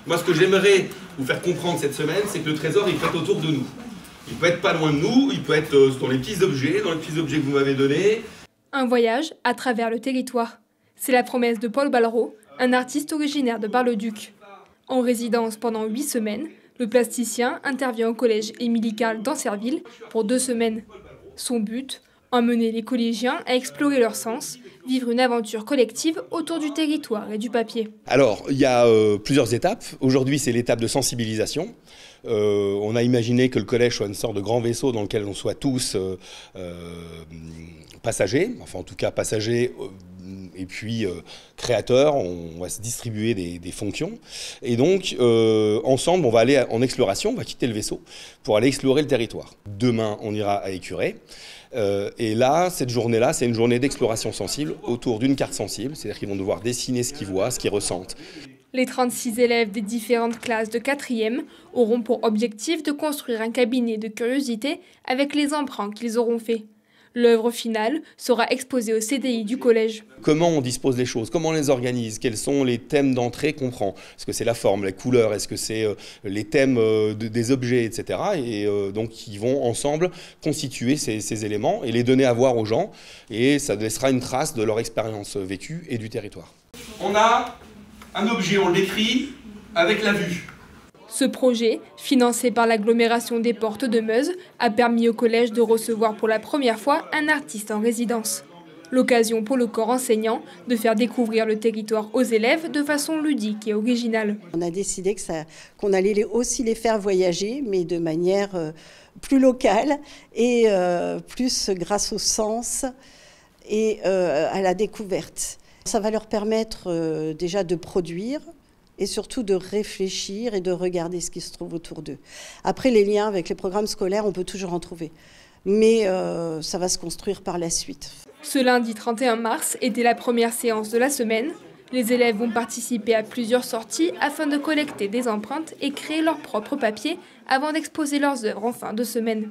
Moi, ce que j'aimerais vous faire comprendre cette semaine, c'est que le trésor, il peut être autour de nous. Il peut être pas loin de nous, il peut être dans les petits objets que vous m'avez donnés. Un voyage à travers le territoire. C'est la promesse de Paul Ballereau, un artiste originaire de Bar-le-Duc. En résidence pendant 8 semaines, le plasticien intervient au collège Émilie Carle d'Ancerville pour 2 semaines. Son but, emmener les collégiens à explorer leurs sens, vivre une aventure collective autour du territoire et du papier. Alors, il y a plusieurs étapes. Aujourd'hui, c'est l'étape de sensibilisation. On a imaginé que le collège soit une sorte de grand vaisseau dans lequel on soit tous passagers, enfin en tout cas passagers et puis créateurs, on va se distribuer des fonctions. Et donc, ensemble, on va aller en exploration, on va quitter le vaisseau pour aller explorer le territoire. Demain, on ira à Écureuil. Et là, cette journée-là, c'est une journée d'exploration sensible autour d'une carte sensible, c'est-à-dire qu'ils vont devoir dessiner ce qu'ils voient, ce qu'ils ressentent. Les 36 élèves des différentes classes de 4e auront pour objectif de construire un cabinet de curiosité avec les emprunts qu'ils auront faits. L'œuvre finale sera exposée au CDI du collège. Comment on dispose des choses, comment on les organise, quels sont les thèmes d'entrée qu'on prend. Est-ce que c'est la forme, la couleur, est-ce que c'est les thèmes des objets, etc. Et donc ils vont ensemble constituer ces éléments et les donner à voir aux gens. Et ça laissera une trace de leur expérience vécue et du territoire. On a un objet, on le décrit avec la vue. Ce projet, financé par l'agglomération des Portes de Meuse, a permis au collège de recevoir pour la première fois un artiste en résidence. L'occasion pour le corps enseignant de faire découvrir le territoire aux élèves de façon ludique et originale. On a décidé qu'on allait aussi les faire voyager, mais de manière plus locale et plus grâce au sens et à la découverte. Ça va leur permettre déjà de produire, et surtout de réfléchir et de regarder ce qui se trouve autour d'eux. Après, les liens avec les programmes scolaires, on peut toujours en trouver. Mais ça va se construire par la suite. Ce lundi 31 mars était la première séance de la semaine. Les élèves vont participer à plusieurs sorties afin de collecter des empreintes et créer leur propre papier avant d'exposer leurs œuvres en fin de semaine.